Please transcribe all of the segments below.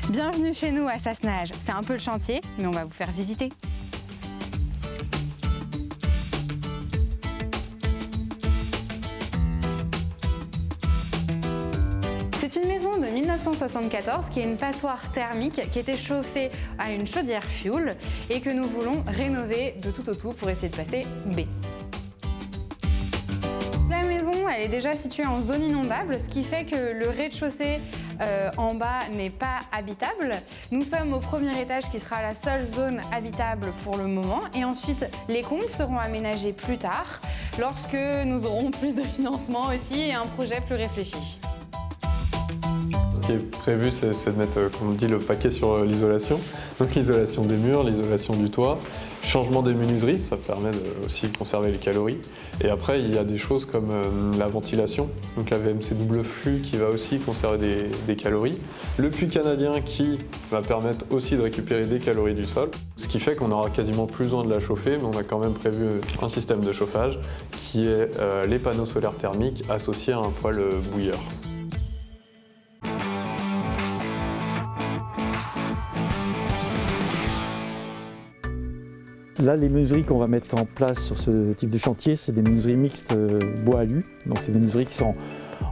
Bienvenue chez nous à Sassenage. C'est un peu le chantier, mais on va vous faire visiter. C'est une maison de 1974 qui est une passoire thermique qui était chauffée à une chaudière fuel et que nous voulons rénover de tout au tout pour essayer de passer B. La maison, elle est déjà située en zone inondable, ce qui fait que le rez-de-chaussée en bas n'est pas habitable. Nous sommes au premier étage qui sera la seule zone habitable pour le moment et ensuite les combles seront aménagés plus tard lorsque nous aurons plus de financement aussi et un projet plus réfléchi. Ce qui est prévu, c'est de mettre, comme on dit, le paquet sur l'isolation. Donc l'isolation des murs, l'isolation du toit, changement des menuiseries, ça permet aussi de conserver les calories. Et après, il y a des choses comme la ventilation, donc la VMC double flux qui va aussi conserver des calories. Le puits canadien qui va permettre aussi de récupérer des calories du sol. Ce qui fait qu'on aura quasiment plus besoin de la chauffer, mais on a quand même prévu un système de chauffage qui est les panneaux solaires thermiques associés à un poêle bouilleur. Là, les menuiseries qu'on va mettre en place sur ce type de chantier, c'est des menuiseries mixtes bois alu. Donc c'est des menuiseries qui sont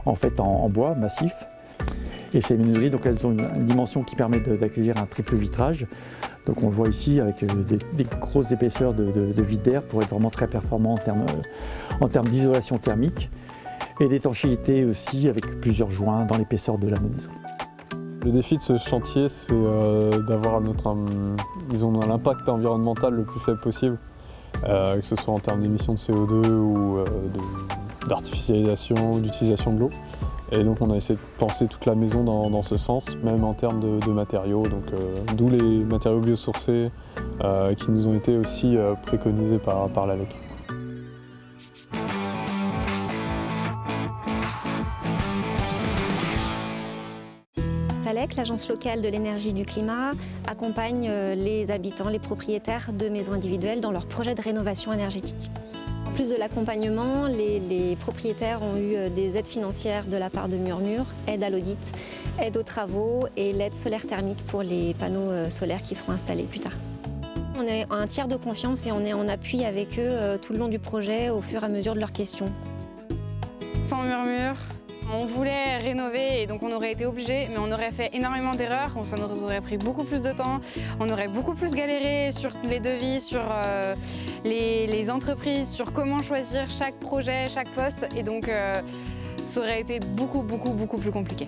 en fait en bois massif. Et ces menuiseries, donc elles ont une dimension qui permet d'accueillir un triple vitrage. Donc on le voit ici avec des grosses épaisseurs de vide d'air pour être vraiment très performant en termes d'isolation thermique et d'étanchéité aussi avec plusieurs joints dans l'épaisseur de la menuiserie. Le défi de ce chantier, c'est d'avoir l'impact environnemental le plus faible possible, que ce soit en termes d'émissions de CO2 ou d'artificialisation ou d'utilisation de l'eau. Et donc on a essayé de penser toute la maison dans ce sens, même en termes de matériaux, d'où les matériaux biosourcés qui nous ont été aussi préconisés par l'ALEC. L'ALEC, l'Agence locale de l'énergie et du climat, accompagne les habitants, les propriétaires de maisons individuelles dans leurs projets de rénovation énergétique. En plus de l'accompagnement, les propriétaires ont eu des aides financières de la part de Murmure, aide à l'audit, aide aux travaux et l'aide solaire thermique pour les panneaux solaires qui seront installés plus tard. On est un tiers de confiance et on est en appui avec eux tout le long du projet au fur et à mesure de leurs questions. Sans Murmure, on voulait rénover et donc on aurait été obligé, mais on aurait fait énormément d'erreurs, ça nous aurait pris beaucoup plus de temps, on aurait beaucoup plus galéré sur les devis, sur les entreprises, sur comment choisir chaque projet, chaque poste et donc ça aurait été beaucoup plus compliqué.